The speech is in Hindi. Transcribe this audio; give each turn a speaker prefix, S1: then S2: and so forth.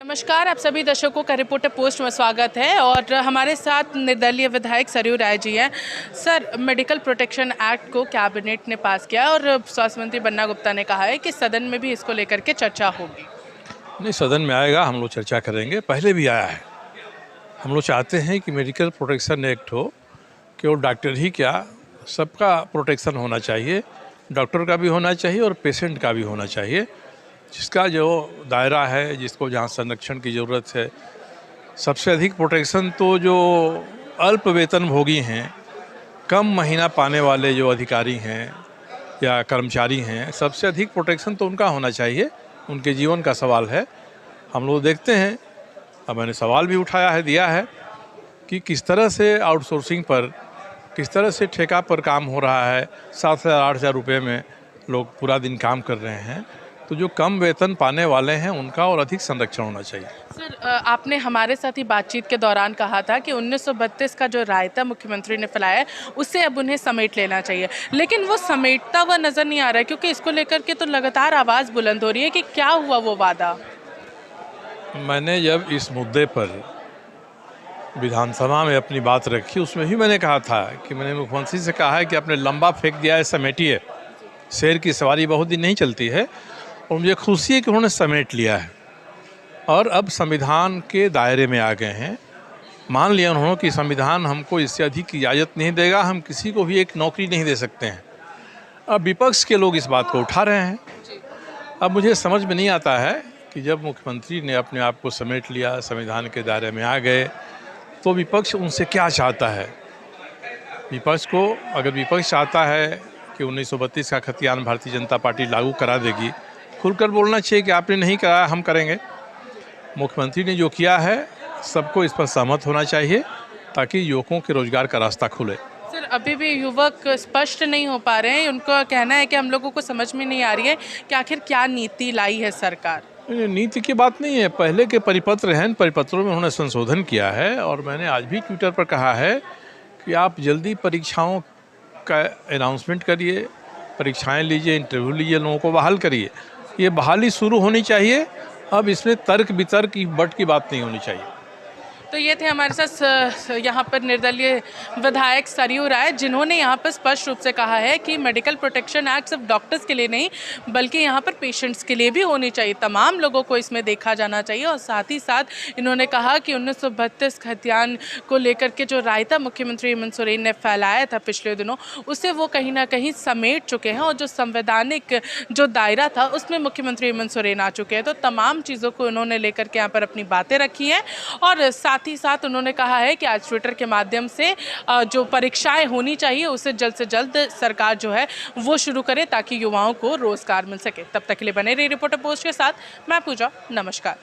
S1: नमस्कार, आप सभी दर्शकों का रिपोर्टर पोस्ट में स्वागत है और हमारे साथ निर्दलीय विधायक सरयू राय जी हैं। सर, मेडिकल प्रोटेक्शन एक्ट को कैबिनेट ने पास किया और स्वास्थ्य मंत्री बन्ना गुप्ता ने कहा है कि सदन में भी इसको लेकर के चर्चा होगी।
S2: नहीं, सदन में आएगा, हम लोग चर्चा करेंगे। पहले भी आया है। हम लोग चाहते हैं कि मेडिकल प्रोटेक्शन एक्ट हो, केवल डॉक्टर ही क्या, सबका प्रोटेक्शन होना चाहिए। डॉक्टर का भी होना चाहिए और पेशेंट का भी होना चाहिए। जिसका जो दायरा है, जिसको जहाँ संरक्षण की ज़रूरत है, सबसे अधिक प्रोटेक्शन तो जो अल्प वेतनभोगी हैं, कम महीना पाने वाले जो अधिकारी हैं या कर्मचारी हैं, सबसे अधिक प्रोटेक्शन तो उनका होना चाहिए। उनके जीवन का सवाल है। हम लोग देखते हैं, अब मैंने सवाल भी उठाया है, दिया है कि किस तरह से आउटसोर्सिंग पर, किस तरह से ठेका पर काम हो रहा है। 7,000-8,000 रुपये में लोग पूरा दिन काम कर रहे हैं। तो जो कम वेतन पाने वाले हैं उनका और अधिक संरक्षण होना चाहिए।
S1: सर, आपने हमारे साथ ही बातचीत के दौरान कहा था कि 1932 का जो रायता मुख्यमंत्री ने फैलाया है उससे अब उन्हें समेट लेना चाहिए, लेकिन वो समेटता हुआ नज़र नहीं आ रहा है, क्योंकि इसको लेकर के तो लगातार आवाज़ बुलंद हो रही है कि क्या हुआ वो वादा।
S2: मैंने जब इस मुद्दे पर विधानसभा में अपनी बात रखी, उसमें भी मैंने कहा था कि मैंने मुख्यमंत्री से कहा है कि आपने लंबा फेंक दिया है, समेटिए। शेर की सवारी बहुत दिन नहीं चलती है और मुझे खुशी है कि उन्होंने समेट लिया है और अब संविधान के दायरे में आ गए हैं। मान लिया उन्होंने कि संविधान हमको इससे अधिक की इजाज़त नहीं देगा, हम किसी को भी एक नौकरी नहीं दे सकते हैं। अब विपक्ष के लोग इस बात को उठा रहे हैं। अब मुझे समझ में नहीं आता है कि जब मुख्यमंत्री ने अपने आप को समेट लिया, संविधान के दायरे में आ गए, तो विपक्ष उनसे क्या चाहता है। विपक्ष को, अगर विपक्ष चाहता है कि 1932 का खतियान भारतीय जनता पार्टी लागू करा देगी, खुलकर बोलना चाहिए कि आपने नहीं कराया, हम करेंगे। मुख्यमंत्री ने जो किया है, सबको इस पर सहमत होना चाहिए ताकि युवकों के रोजगार का रास्ता खुले।
S1: सर, अभी भी युवक स्पष्ट नहीं हो पा रहे हैं। उनका कहना है कि हम लोगों को समझ में नहीं आ रही है कि आखिर क्या नीति लाई है सरकार।
S2: नीति की बात नहीं है, पहले के परिपत्र हैं, परिपत्रों में उन्होंने संशोधन किया है और मैंने आज भी ट्विटर पर कहा है कि आप जल्दी परीक्षाओं का अनाउंसमेंट करिए, परीक्षाएं लीजिए, इंटरव्यू लीजिए, लोगों को बहाल करिए। ये बहाली शुरू होनी चाहिए। अब इसमें तर्क वितर्क की बट की बात नहीं होनी चाहिए।
S1: तो ये थे हमारे साथ यहाँ पर निर्दलीय विधायक सरयू राय, जिन्होंने यहाँ पर स्पष्ट रूप से कहा है कि मेडिकल प्रोटेक्शन एक्ट सिर्फ डॉक्टर्स के लिए नहीं बल्कि यहाँ पर पेशेंट्स के लिए भी होनी चाहिए। तमाम लोगों को इसमें देखा जाना चाहिए और साथ ही साथ इन्होंने कहा कि 1932 खतियान को लेकर के जो रायता मुख्यमंत्री हेमंत सोरेन ने फैलाया था पिछले दिनों, उसे वो कहीं ना कहीं समेट चुके हैं और जो संवैधानिक जो दायरा था उसमें मुख्यमंत्री हेमंत सोरेन आ चुके हैं। तो तमाम चीज़ों को उन्होंने लेकर के यहाँ पर अपनी बातें रखी हैं और साथ ही साथ उन्होंने कहा है कि आज ट्विटर के माध्यम से जो परीक्षाएं होनी चाहिए उसे जल्द से जल्द सरकार जो है वो शुरू करे ताकि युवाओं को रोजगार मिल सके। तब तक के लिए बने रहिए रिपोर्टर पोस्ट के साथ। मैं पूजा, नमस्कार।